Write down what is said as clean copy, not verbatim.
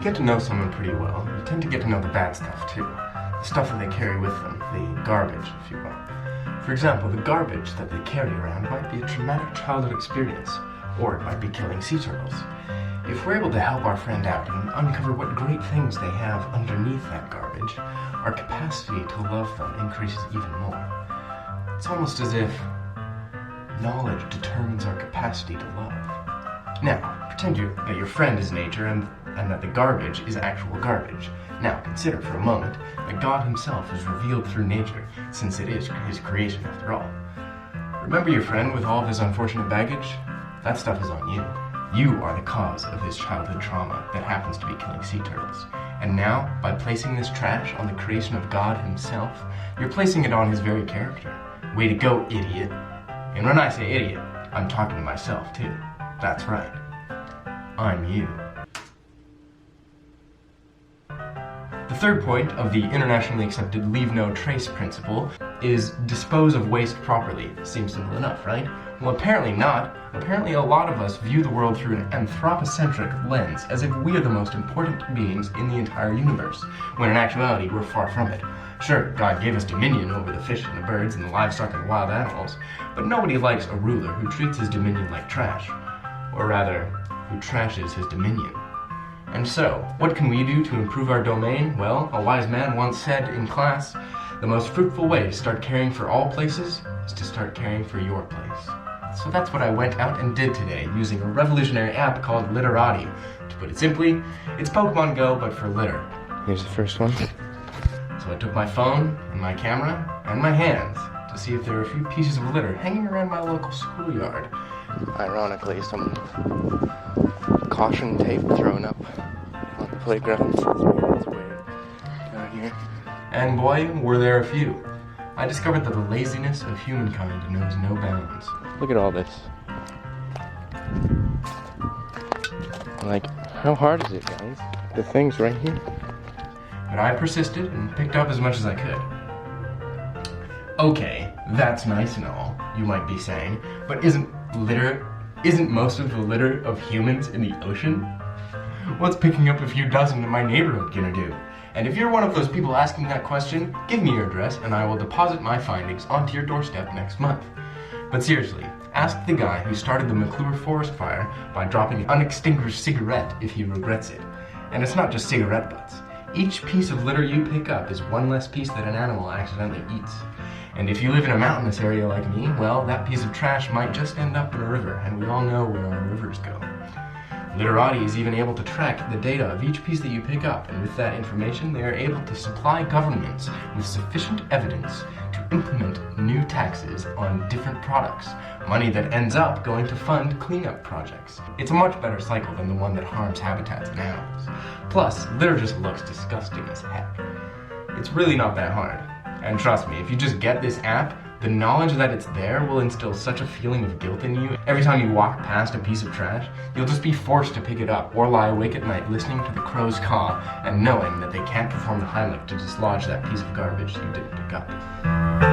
get to know someone pretty well, you tend to get to know the bad stuff too. The stuff that they carry with them, the garbage, if you will. For example, the garbage that they carry around might be a traumatic childhood experience, or it might be killing sea turtles. If we're able to help our friend out and uncover what great things they have underneath that garbage, our capacity to love them increases even more. It's almost as if knowledge determines our capacity to love. Now, pretend that your friend is nature and that the garbage is actual garbage. Now, consider for a moment that God himself is revealed through nature, since it is his creation after all. Remember your friend with all of his unfortunate baggage? That stuff is on you. You are the cause of his childhood trauma that happens to be killing sea turtles. And now, by placing this trash on the creation of God himself, you're placing it on his very character. Way to go, idiot. And when I say idiot, I'm talking to myself too. That's right. I'm you. The third point of the internationally accepted leave no trace principle is dispose of waste properly. Seems simple enough, right? Well, apparently not. Apparently a lot of us view the world through an anthropocentric lens, as if we are the most important beings in the entire universe, when in actuality we're far from it. Sure, God gave us dominion over the fish and the birds and the livestock and the wild animals, but nobody likes a ruler who treats his dominion like trash. Or rather, who trashes his dominion. And so, what can we do to improve our domain? Well, a wise man once said in class, the most fruitful way to start caring for all places is to start caring for your place. So that's what I went out and did today, using a revolutionary app called Literati. To put it simply, it's Pokemon Go, but for litter. Here's the first one. So I took my phone, and my camera, and my hands to see if there were a few pieces of litter hanging around my local schoolyard. Ironically, some caution tape thrown up on the playground. It's weird down here. And boy, were there a few. I discovered that the laziness of humankind knows no bounds. Look at all this. Like, how hard is it, guys? The thing's right here. But I persisted and picked up as much as I could. Okay, that's nice and all, you might be saying, but isn't most of the litter of humans in the ocean? What's picking up a few dozen in my neighborhood gonna do? And if you're one of those people asking that question, give me your address and I will deposit my findings onto your doorstep next month. But seriously, ask the guy who started the McClure forest fire by dropping an unextinguished cigarette if he regrets it. And it's not just cigarette butts. Each piece of litter you pick up is one less piece that an animal accidentally eats. And if you live in a mountainous area like me, well, that piece of trash might just end up in a river, and we all know where our rivers go. Literati is even able to track the data of each piece that you pick up, and with that information, they are able to supply governments with sufficient evidence to implement new taxes on different products, money that ends up going to fund cleanup projects. It's a much better cycle than the one that harms habitats and animals. Plus, litter just looks disgusting as heck. It's really not that hard. And trust me, if you just get this app, the knowledge that it's there will instill such a feeling of guilt in you. Every time you walk past a piece of trash, you'll just be forced to pick it up or lie awake at night listening to the crow's caw and knowing that they can't perform the Heimlich to dislodge that piece of garbage you didn't pick up.